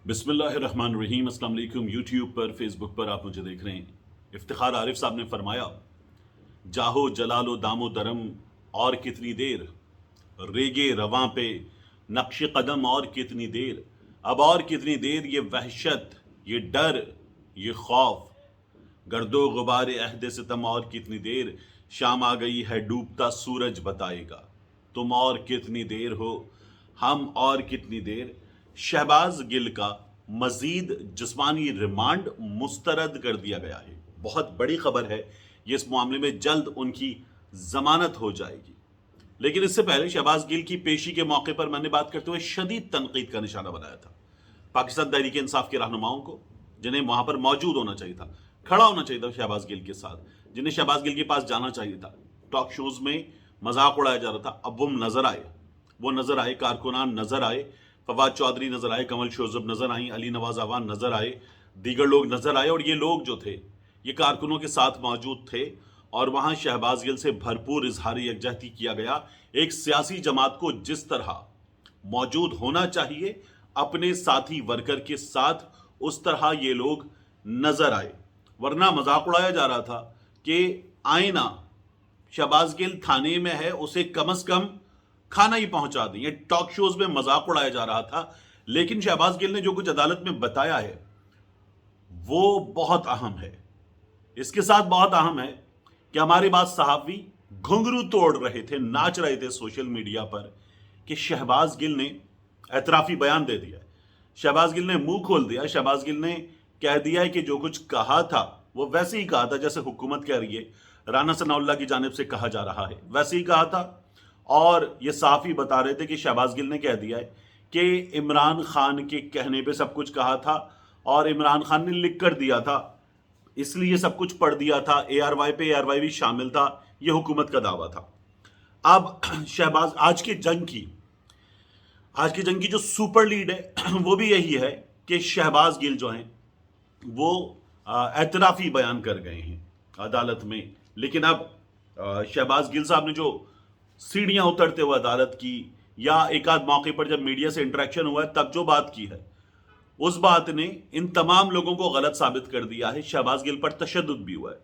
बिस्मिल्लाहिर्रहमानिर्रहीम। अस्सलाम वालेकुम। यूट्यूब पर, फेसबुक पर आप मुझे देख रहे हैं। इफ्तिखार आरिफ साहब ने फरमाया, जाहो जलालो दामो दरम और कितनी देर, रेगे रवां पे नक्श कदम और कितनी देर, अब और कितनी देर, ये वहशत, ये डर, ये खौफ, गर्दो गुबार अहद सितम और कितनी देर, शाम आ गई है डूबता सूरज बताएगा, तुम और कितनी देर हो, हम और कितनी देर। शहबाज गिल का मजीद जिस्मानी रिमांड मुस्तरद कर दिया गया है। बहुत बड़ी खबर है ये, इस मामले में जल्द उनकी जमानत हो जाएगी। लेकिन इससे पहले शहबाज गिल की पेशी के मौके पर मैंने बात करते हुए शदीद तनकीद का निशाना बनाया था पाकिस्तान तहरीक इंसाफ के रहनुमाओं को, जिन्हें वहां पर मौजूद होना चाहिए था, खड़ा होना चाहिए था शहबाज गिल के साथ, जिन्हें शहबाज गिल के पास जाना चाहिए था। टॉक शोज में मजाक उड़ाया जा रहा था, अब वो नजर आए, कारकुनान नजर आए, फवाद चौधरी नजर आए, कमल शोजब नजर आई, अली नवाज अवान नजर आए, दीगर लोग नजर आए, और ये लोग जो थे ये कारकुनों के साथ मौजूद थे, और वहां शहबाज गिल से भरपूर इजहार यकजहती किया गया। एक सियासी जमात को जिस तरह मौजूद होना चाहिए अपने साथी वर्कर के साथ, उस तरह ये लोग नजर आए। वरना मजाक उड़ाया जा रहा था कि आईना शहबाज गिल थाने में है, उसे कम से कम खाना ही पहुंचा दें। ये टॉक शोज में मजाक उड़ाया जा रहा था, लेकिन शहबाज गिल ने जो कुछ अदालत में बताया है वो बहुत अहम है। इसके साथ बहुत अहम है कि हमारे पास सहाफी घुंघरू तोड़ रहे थे, नाच रहे थे सोशल मीडिया पर कि शहबाज गिल ने एतराफी बयान दे दिया, शहबाज गिल ने मुंह खोल दिया, शहबाज गिल ने कह दिया है कि जो कुछ कहा था वो वैसे ही कहा था जैसे हुकूमत कह रही है, राना सनाउल्लाह की जानिब से कहा जा रहा है, वैसे ही कहा था। और ये सहाफी बता रहे थे कि शहबाज गिल ने कह दिया है कि इमरान खान के कहने पे सब कुछ कहा था और इमरान खान ने लिख कर दिया था, इसलिए सब कुछ पढ़ दिया था, ARY भी शामिल था, ये हुकूमत का दावा था। अब शहबाज आज की जंग की जो सुपर लीड है वो भी यही है कि शहबाज गिल जो हैं वो एतराफी बयान कर गए हैं अदालत में। लेकिन अब शहबाज गिल साहब ने जो सीढ़ियां उतरते हुए अदालत की, या एक आध मौके पर जब मीडिया से इंटरेक्शन हुआ है तब जो बात की है, उस बात ने इन तमाम लोगों को गलत साबित कर दिया है। शहबाज गिल पर तशद्दुद भी हुआ है,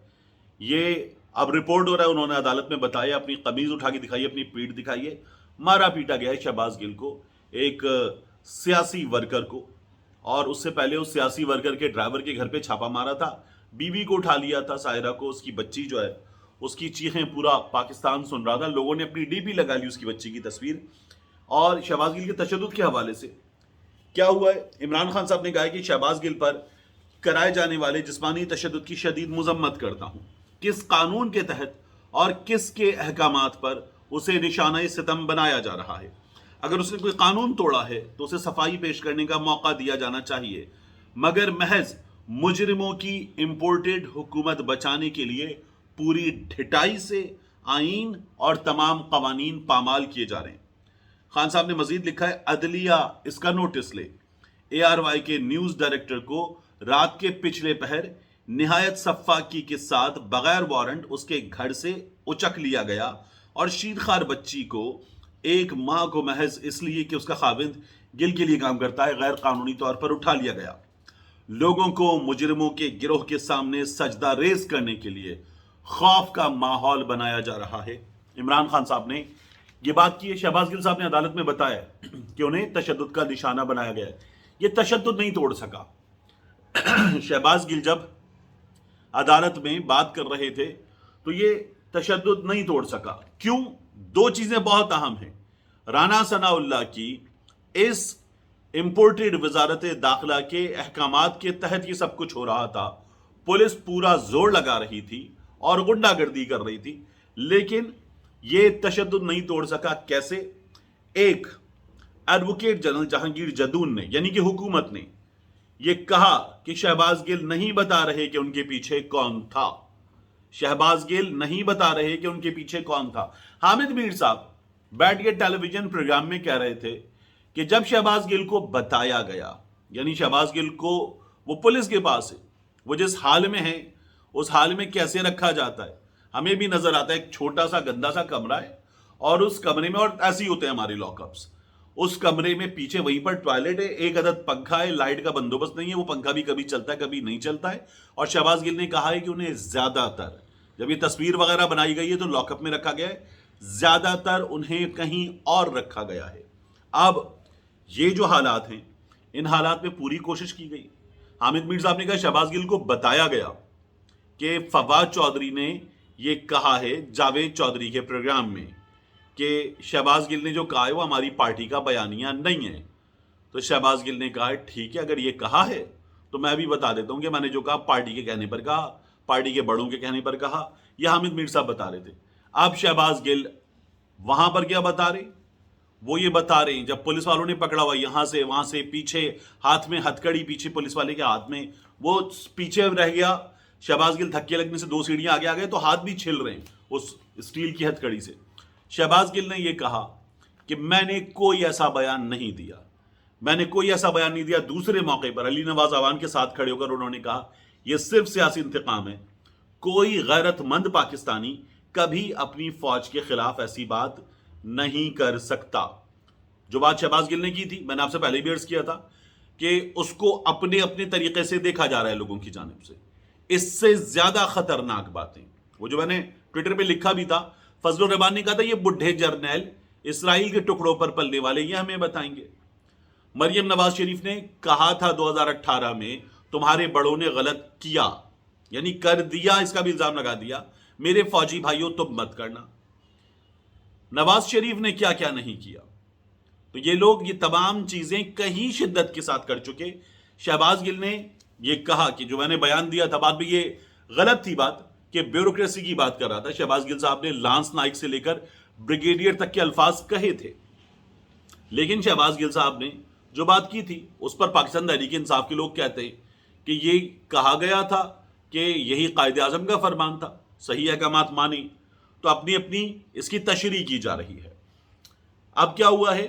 ये अब रिपोर्ट हो रहा है। उन्होंने अदालत में बताया, अपनी कमीज उठा के दिखाई, अपनी पीठ दिखाई है, मारा पीटा गया है शहबाज गिल को, एक सियासी वर्कर को, और उससे पहले उस सियासी वर्कर के ड्राइवर के घर पे छापा मारा था, बीवी को उठा लिया था, सायरा को, उसकी बच्ची जो है उसकी चीखें पूरा पाकिस्तान सुन रहा था, लोगों ने अपनी डीपी लगा ली उसकी बच्ची की तस्वीर। और शहबाज गिल के तशद्दुद के हवाले से क्या हुआ है, इमरान खान साहब ने कहा है कि शहबाज गिल पर कराए जाने वाले जिस्मानी तशद्दुद की शदीद मुजम्मत करता हूं, किस कानून के तहत और किसके अहकामात पर उसे निशाना सितम बनाया जा रहा है। अगर उसने कोई कानून तोड़ा है तो उसे सफाई पेश करने का मौका दिया जाना चाहिए, मगर महज मुजरिमों की इंपोर्टेड हुकूमत बचाने के लिए पूरी ढिठाई से आईन और तमाम कवानीन पामाल किए जा रहे हैं। खान साहब ने मजीद लिखा है, अदलिया इसका नोटिस ले, ARY के न्यूज डायरेक्टर को रात के पिछले पहर निहायत सफ़ाकी के साथ बगैर वारंट उसके घर से उचक लिया गया, और शीरखार बच्ची को एक माह को महज इसलिए कि उसका खाविंद गिल के लिए काम करता है गैर कानूनी तौर पर उठा लिया गया। लोगों को मुजरिमों के गिरोह के सामने सजदा रेज करने के लिए खौफ का माहौल बनाया जा रहा है। इमरान खान साहब ने ये बात की है। शहबाज गिल साहब ने अदालत में बताया कि उन्हें तशद्दुद का निशाना बनाया गया है, ये तशद्दुद नहीं तोड़ सका। शहबाज गिल जब अदालत में बात कर रहे थे तो ये तशद्दुद नहीं तोड़ सका। क्यों? दो चीजें बहुत अहम हैं। राना सनाउल्लाह की इस इंपोर्टेड वजारत दाखिला के अहकामात के तहत ये सब कुछ हो रहा था, पुलिस पूरा जोर लगा रही थी और गुंडागर्दी कर रही थी, लेकिन ये तशद्दुद नहीं तोड़ सका। कैसे? एक, एडवोकेट जनरल जहांगीर जदून ने, यानी कि हुकूमत ने, ये कहा कि शहबाज गिल नहीं बता रहे कि उनके पीछे कौन था, शहबाज गिल नहीं बता रहे कि उनके पीछे कौन था। हामिद मीर साहब बैठ के टेलीविजन प्रोग्राम में कह रहे थे कि जब शहबाज गिल को बताया गया, यानी शहबाज गिल को वो पुलिस के पास है, वो जिस हाल में है उस हाल में कैसे रखा जाता है, हमें भी नजर आता है। एक छोटा सा गंदा सा कमरा है और उस कमरे में, और ऐसे ही होते हैं हमारे लॉकअप्स, उस कमरे में पीछे वहीं पर टॉयलेट है, एक अदद पंखा है, लाइट का बंदोबस्त नहीं है, वो पंखा भी कभी चलता है कभी नहीं चलता है। और शहबाज गिल ने कहा है कि उन्हें ज्यादातर, जब ये तस्वीर वगैरह बनाई गई है तो लॉकअप में रखा गया है, ज्यादातर उन्हें कहीं और रखा गया है। अब ये जो हालात हैं, इन हालात में पूरी कोशिश की गई। हामिद मीर साहब ने कहा शहबाज गिल को बताया गया कि फवाद चौधरी ने ये कहा है जावेद चौधरी के प्रोग्राम में कि शहबाज गिल ने जो कहा है वो हमारी पार्टी का बयानिया नहीं है। तो शहबाज गिल ने कहा ठीक है, अगर ये कहा है तो मैं भी बता देता हूं कि मैंने जो कहा पार्टी के कहने पर कहा, पार्टी के बड़ों के कहने पर कहा। यह हामिद मीर साहब बता रहे थे। अब शहबाज गिल वहां पर क्या बता रहे, वो ये बता रहे हैं जब पुलिस वालों ने पकड़ा हुआ यहां से वहां से, पीछे हाथ में हथकड़ी, पीछे पुलिस वाले के हाथ में, वो पीछे रह गया। शहबाज गिल धक्के लगने से 2 सीढ़ियां आगे आ गए तो हाथ भी छिल रहे हैं उस स्टील की हथकड़ी से। शहबाज गिल ने यह कहा कि मैंने कोई ऐसा बयान नहीं दिया, मैंने कोई ऐसा बयान नहीं दिया। दूसरे मौके पर अली नवाज अवान के साथ खड़े होकर उन्होंने कहा यह सिर्फ सियासी इंतकाम है, कोई गैरतमंद पाकिस्तानी कभी अपनी फौज के खिलाफ ऐसी बात नहीं कर सकता। जो बात शहबाज गिल ने की थी, मैंने आपसे पहले भी अर्ज किया था कि उसको अपने अपने तरीके से देखा जा रहा है लोगों की जानिब से। इससे ज्यादा खतरनाक बातें, वो जो मैंने ट्विटर पे लिखा भी था, फजलुर रहमान ने कहा था ये बुढ़े जर्नैल इसराइल के टुकड़ों पर पलने वाले ये हमें बताएंगे। मरियम नवाज शरीफ ने कहा था 2018 में तुम्हारे बड़ों ने गलत किया, यानी कर दिया, इसका भी इल्जाम लगा दिया, मेरे फौजी भाइयों तुम मत करना। नवाज शरीफ ने क्या क्या नहीं किया, तो ये लोग ये तमाम चीजें कहीं शिद्दत के साथ कर चुके। शहबाज गिल ने ये कहा कि जो मैंने बयान दिया था, बात भी ये गलत थी बात कि ब्यूरोक्रेसी की बात कर रहा था। शहबाज गिल साहब ने लांस नाइक से लेकर ब्रिगेडियर तक के अल्फाज कहे थे, लेकिन शहबाज गिल साहब ने जो बात की थी उस पर पाकिस्तान तहरीक इंसाफ के लोग कहते हैं कि ये कहा गया था कि यही कायदे आजम का फरमान था, सही अहकामात मानी, तो अपनी अपनी इसकी तशरीह की जा रही है। अब क्या हुआ है,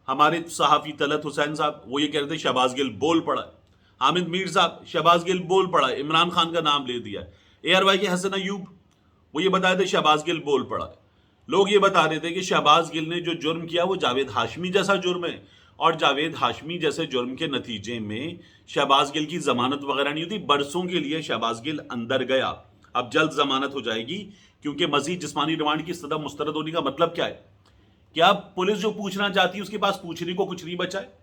हमारे सहाफ़ी तलत हुसैन साहब वो ये कह रहे थे शहबाज गिल बोल पड़ा है। हामिद मीर साहब शहबाज गिल बोल पड़ा है, इमरान खान का नाम ले दिया है। ARY के हसन अयूब वो ये बताए थे शहबाज गिल बोल पड़ा है। लोग ये बता रहे थे कि शहबाज गिल ने जो जुर्म किया वो जावेद हाशमी जैसा जुर्म है, और जावेद हाशमी जैसे जुर्म के नतीजे में शहबाज गिल की जमानत वगैरह नहीं होती। बरसों के लिए शहबाज गिल अंदर गया, अब जल्द जमानत हो जाएगी, क्योंकि मजीद जिस्मानी रिमांड की सजा मुस्तरद होने का मतलब क्या है कि अब पुलिस जो पूछना चाहती है उसके पास पूछने को कुछ नहीं बचा है।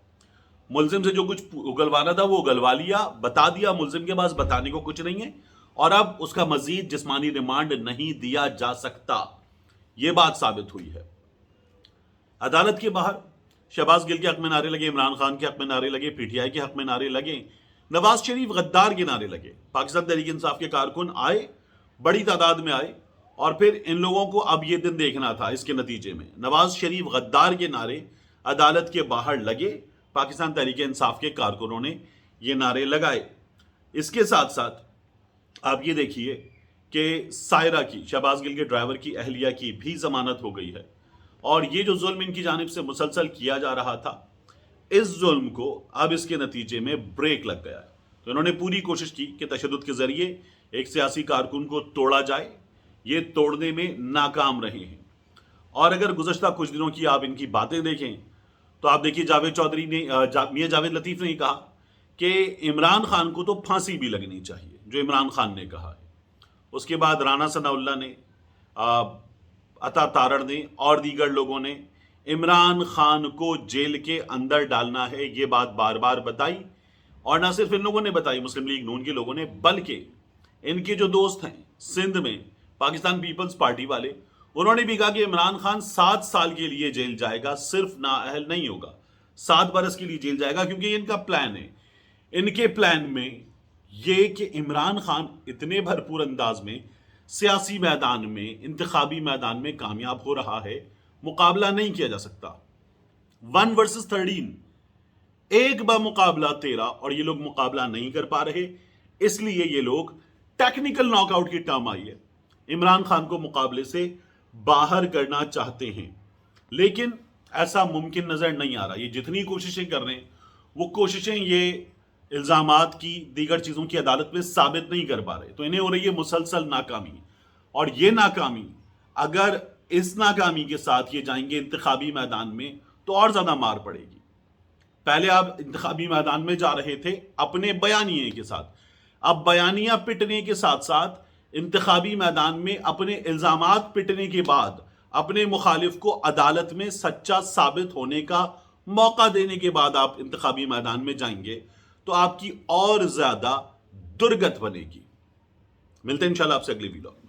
मुलजिम से जो कुछ उगलवाना था वो उगलवा लिया, बता दिया, मुलजिम के पास बताने को कुछ नहीं है, और अब उसका मजीद जिस्मानी रिमांड नहीं दिया जा सकता। ये बात साबित हुई है। अदालत के बाहर शहबाज गिल के हक में नारे लगे, इमरान खान के हक में नारे लगे, PTI के हक में नारे लगे, नवाज शरीफ गद्दार के नारे लगे। पाकिस्तान तहरीक इंसाफ के कारकुन आए, बड़ी तादाद में आए, और फिर इन लोगों को अब ये दिन देखना था। इसके नतीजे में नवाज शरीफ गद्दार के नारे अदालत के बाहर लगे, पाकिस्तान तहरीक इंसाफ के कारकुनों ने ये नारे लगाए। इसके साथ साथ आप ये देखिए कि सायरा की, शहबाज गिल के ड्राइवर की अहलिया की भी जमानत हो गई है, और ये जो जुल्म इनकी जानिब से मुसलसल किया जा रहा था, इस जुल्म को अब इसके नतीजे में ब्रेक लग गया है। तो इन्होंने पूरी कोशिश की कि तशद्दुद के जरिए एक सियासी कारकुन को तोड़ा जाए, ये तोड़ने में नाकाम रहे हैं। और अगर गुज़श्ता कुछ दिनों की आप इनकी बातें देखें तो आप देखिए जावेद चौधरी ने मियां जावेद लतीफ़ ने कहा कि इमरान खान को तो फांसी भी लगनी चाहिए, जो इमरान खान ने कहा है। उसके बाद राना सनाउल्लाह ने, अता तारड़ ने और दीगर लोगों ने इमरान खान को जेल के अंदर डालना है, ये बात बार बार बताई। और ना सिर्फ इन लोगों ने बताई, मुस्लिम लीग नून के लोगों ने, बल्कि इनके जो दोस्त हैं सिंध में पाकिस्तान पीपल्स पार्टी वाले, उन्होंने भी कहा कि इमरान खान 7 साल के लिए जेल जाएगा, सिर्फ नाअहल नहीं होगा, 7 बरस के लिए जेल जाएगा, क्योंकि ये इनका प्लान है। इनके प्लान में ये कि इमरान खान इतने भरपूर अंदाज में सियासी मैदान में, इंतखाबी मैदान में कामयाब हो रहा है, मुकाबला नहीं किया जा सकता। 1 वर्सेस 13, एक बमुकाबला 13, और ये लोग मुकाबला नहीं कर पा रहे। इसलिए ये लोग टेक्निकल नॉकआउट की टर्म आई है, इमरान खान को मुकाबले से बाहर करना चाहते हैं, लेकिन ऐसा मुमकिन नजर नहीं आ रहा। ये जितनी कोशिशें कर रहे हैं, वो कोशिशें ये इल्जामात की, दीगर चीजों की अदालत में साबित नहीं कर पा रहे, तो इन्हें हो रही है मुसलसल नाकामी। और ये नाकामी, अगर इस नाकामी के साथ ये जाएंगे इंतखाबी मैदान में, تو اور زیادہ مار پڑے گی. پہلے آپ انتخابی میدان میں جا رہے تھے اپنے بیانیے کے ساتھ، اب بیانیہ پٹنے کے ساتھ ساتھ انتخابی میدان میں اپنے الزامات پٹنے کے بعد اپنے مخالف کو عدالت میں سچا ثابت ہونے کا موقع دینے کے بعد آپ انتخابی میدان میں جائیں گے تو آپ کی اور زیادہ درگت بنے گی. ملتے ہیں انشاءاللہ آپ سے اگلی ویڈیو.